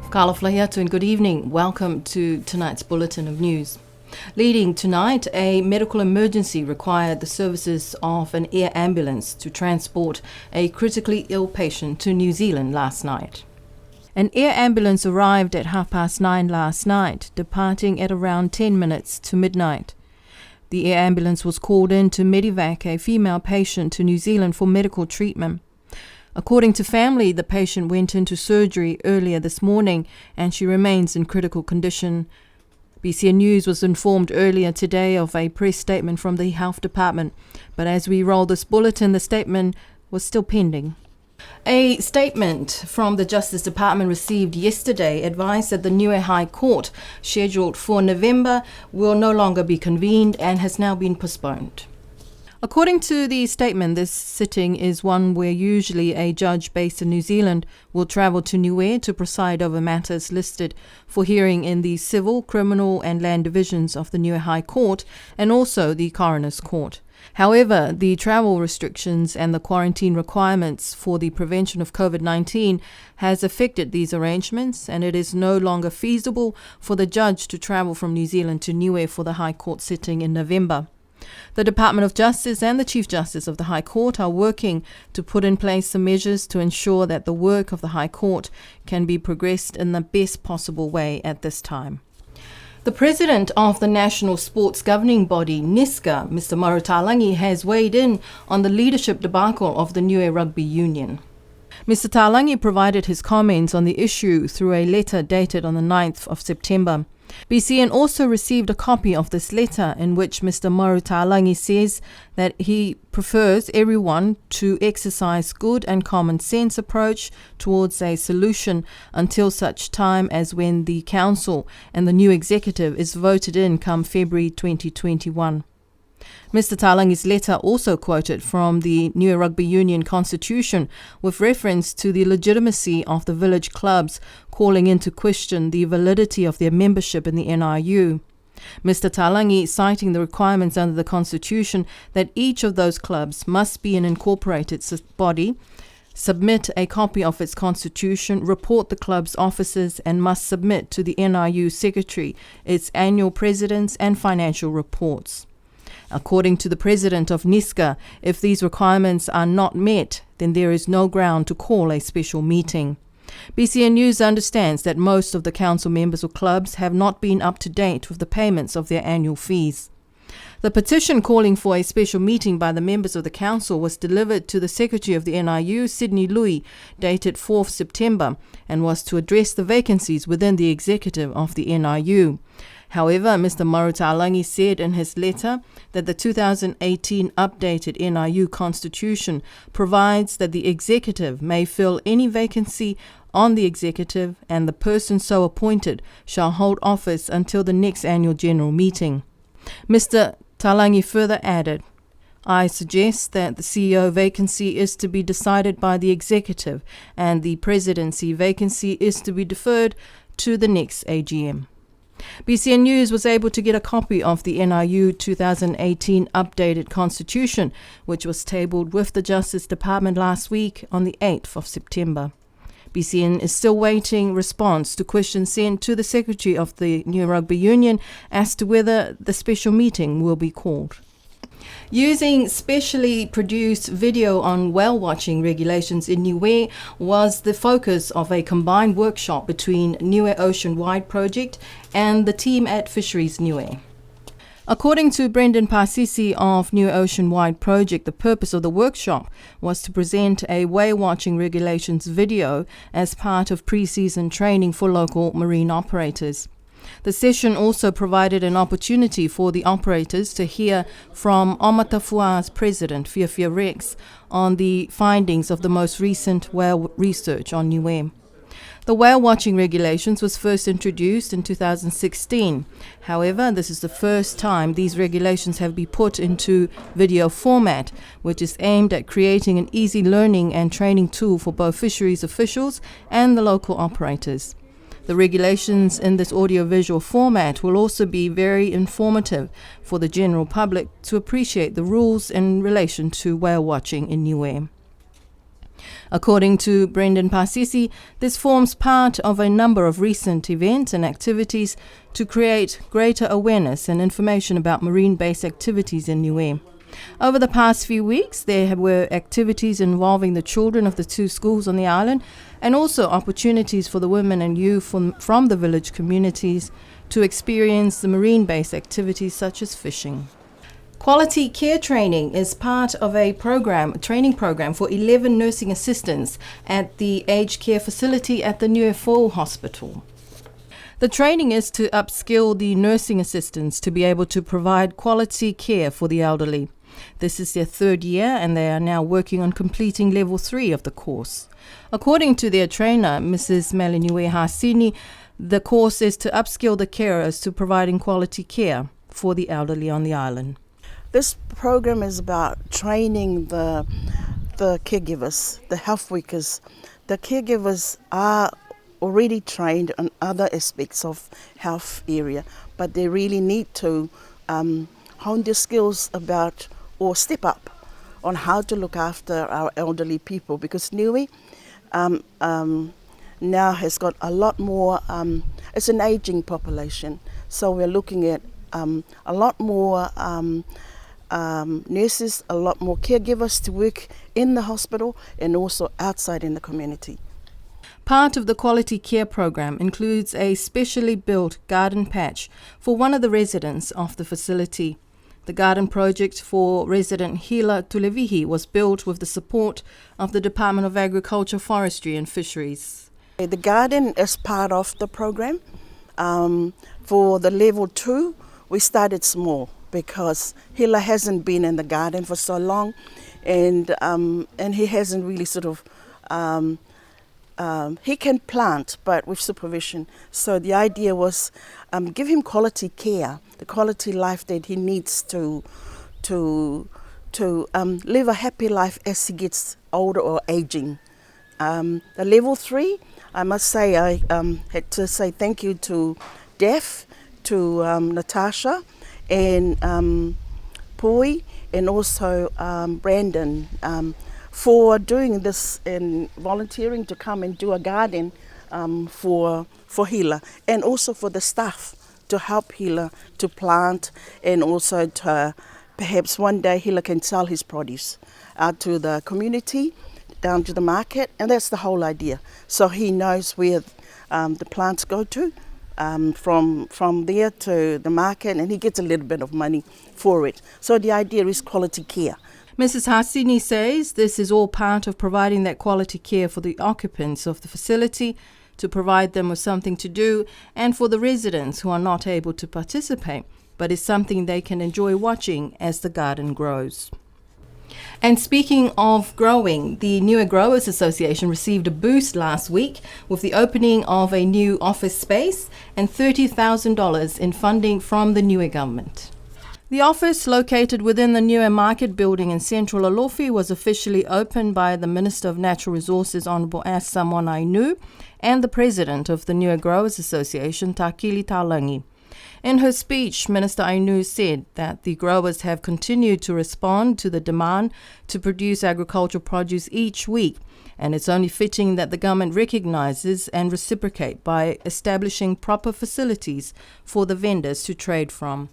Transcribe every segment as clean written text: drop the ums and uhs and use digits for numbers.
Carla Flahiatu and good evening. Welcome to tonight's Bulletin of News. Leading tonight, a medical emergency required the services of an air ambulance to transport a critically ill patient to New Zealand last night. An air ambulance arrived at 9:30 last night, departing at around 10 minutes to midnight. The air ambulance was called in to medevac a female patient to New Zealand for medical treatment. According to family, the patient went into surgery earlier this morning and she remains in critical condition. BCN News was informed earlier today of a press statement from the Health Department, but as we roll this bulletin, the statement was still pending. A statement from the Justice Department received yesterday advised that the Niue High Court, scheduled for November, will no longer be convened and has now been postponed. According to the statement, this sitting is one where usually a judge based in New Zealand will travel to Niue to preside over matters listed for hearing in the civil, criminal and land divisions of the Niue High Court and also the Coroner's Court. However, the travel restrictions and the quarantine requirements for the prevention of COVID-19 has affected these arrangements, and it is no longer feasible for the judge to travel from New Zealand to Niue for the High Court sitting in November. The Department of Justice and the Chief Justice of the High Court are working to put in place some measures to ensure that the work of the High Court can be progressed in the best possible way at this time. The President of the National Sports Governing Body, NISCA, Mr. Mauro Talangi, has weighed in on the leadership debacle of the Niue Rugby Union. Mr. Talangi provided his comments on the issue through a letter dated on the 9th of September. BCN also received a copy of this letter in which Mr. Mauro Talangi says that he prefers everyone to exercise good and common sense approach towards a solution until such time as when the council and the new executive is voted in come February 2021. Mr. Talangi's letter also quoted from the Niue Rugby Union Constitution with reference to the legitimacy of the village clubs, calling into question the validity of their membership in the NRU. Mr. Talangi citing the requirements under the Constitution that each of those clubs must be an incorporated body, submit a copy of its constitution, report the club's officers, and must submit to the NRU Secretary its annual presidents and financial reports. According to the president of NISCA, if these requirements are not met, then there is no ground to call a special meeting. BCN News understands that most of the council members or clubs have not been up to date with the payments of their annual fees. The petition calling for a special meeting by the members of the council was delivered to the Secretary of the NRU, Sydney Louis, dated 4th September, and was to address the vacancies within the executive of the NRU. However, Mr. Mauro Talangi said in his letter that the 2018 updated NRU Constitution provides that the executive may fill any vacancy on the executive and the person so appointed shall hold office until the next annual general meeting. Mr. Talangi further added, I suggest that the CEO vacancy is to be decided by the executive and the presidency vacancy is to be deferred to the next AGM. BCN News was able to get a copy of the NRU 2018 updated constitution, which was tabled with the Justice Department last week on the 8th of September. BCN is still waiting response to questions sent to the Secretary of the Niue Rugby Union as to whether the special meeting will be called. Using specially produced video on whale watching regulations in Niue was the focus of a combined workshop between Niue Ocean Wide Project and the team at Fisheries Niue. According to Brendan Parsisi of Niue Ocean Wide Project, the purpose of the workshop was to present a whale watching regulations video as part of pre-season training for local marine operators. The session also provided an opportunity for the operators to hear from Omatafua's president, Fiafia Rex, on the findings of the most recent whale research on Niue. The whale watching regulations was first introduced in 2016. However, this is the first time these regulations have been put into video format, which is aimed at creating an easy learning and training tool for both fisheries officials and the local operators. The regulations in this audiovisual format will also be very informative for the general public to appreciate the rules in relation to whale watching in Niue. According to Brendan Pasisi, this forms part of a number of recent events and activities to create greater awareness and information about marine-based activities in Niue. Over the past few weeks, there were activities involving the children of the 2 schools on the island, and also opportunities for the women and youth from the village communities to experience the marine-based activities such as fishing. Quality care training is part of a training program for 11 nursing assistants at the aged care facility at the Niue Fo Hospital. The training is to upskill the nursing assistants to be able to provide quality care for the elderly. This is their 3rd year, and they are now working on completing level 3 of the course. According to their trainer, Mrs. Maliniwe Hasini, the course is to upskill the carers to providing quality care for the elderly on the island. This program is about training the caregivers, the health workers. The caregivers are already trained on other aspects of health area, but they really need to hone their skills about or step up on how to look after our elderly people, because Niue now has got a lot more, it's an aging population, so we're looking at a lot more nurses, a lot more caregivers to work in the hospital and also outside in the community. Part of the quality care program includes a specially built garden patch for one of the residents of the facility. The garden project for resident Hila Tulevihi was built with the support of the Department of Agriculture, Forestry and Fisheries. The garden is part of the program. For the level 2, we started small because Hila hasn't been in the garden for so long, and he hasn't really sort of he can plant, but with supervision. So the idea was give him quality care, the quality life that he needs to live a happy life as he gets older or aging. The level 3, I must say, I had to say thank you to Def, to Natasha, and Poi, and also Brandon, for doing this and volunteering to come and do a garden for Hila, and also for the staff to help Hila to plant, and also to perhaps one day Hila can sell his produce out to the community, down to the market, and that's the whole idea. So he knows where the plants go to, from there to the market, and he gets a little bit of money for it. So the idea is quality care. Mrs. Hasini says this is all part of providing that quality care for the occupants of the facility, to provide them with something to do, and for the residents who are not able to participate, but is something they can enjoy watching as the garden grows. And speaking of growing, the Niue Growers Association received a boost last week with the opening of a new office space and $30,000 in funding from the Niue government. The office, located within the Niue Market building in central Alofi, was officially opened by the Minister of Natural Resources, Honourable Samona Ainu, and the President of the Niue Growers Association, Takili Talangi. In her speech, Minister Ainu said that the growers have continued to respond to the demand to produce agricultural produce each week, and it's only fitting that the government recognises and reciprocate by establishing proper facilities for the vendors to trade from.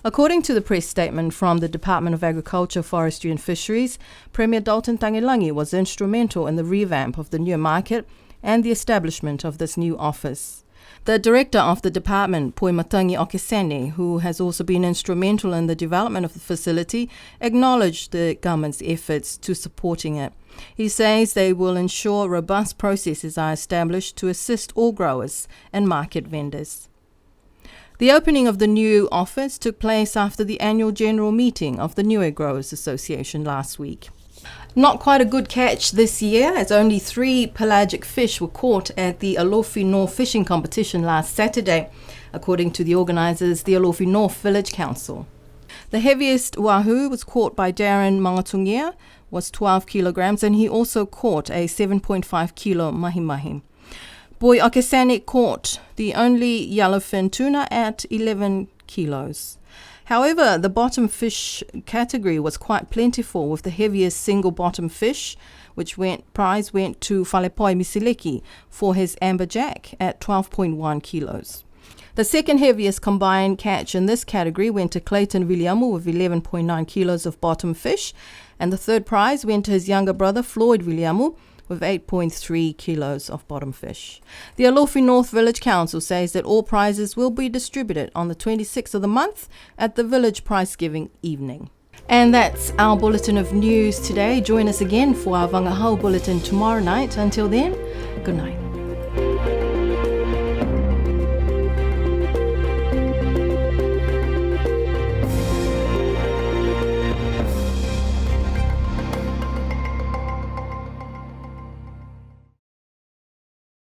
According to the press statement from the Department of Agriculture, Forestry and Fisheries, Premier Dalton Tagilangi was instrumental in the revamp of the Niue Market and the establishment of this new office. The director of the department, Poimatangi Okesene, who has also been instrumental in the development of the facility, acknowledged the government's efforts to supporting it. He says they will ensure robust processes are established to assist all growers and market vendors. The opening of the new office took place after the annual general meeting of the Niue Growers Association last week. Not quite a good catch this year, as only 3 pelagic fish were caught at the Alofi North fishing competition last Saturday, according to the organisers, the Alofi North Village Council. The heaviest wahoo was caught by Darren Mangatungia, was 12 kilograms, and he also caught a 7.5 kilo mahi-mahi. Boy Okesane caught the only yellowfin tuna at 11 kilos. However, the bottom fish category was quite plentiful, with the heaviest single bottom fish, which prize went to Falepoi Misileki for his amberjack at 12.1 kilos. The second heaviest combined catch in this category went to Clayton Viliamu with 11.9 kilos of bottom fish, and the third prize went to his younger brother Floyd Viliamu with 8.3 kilos of bottom fish. The Alofi North Village Council says that all prizes will be distributed on the 26th of the month at the village prize giving evening. And that's our bulletin of news today. Join us again for our Wangahau bulletin tomorrow night. Until then, good night.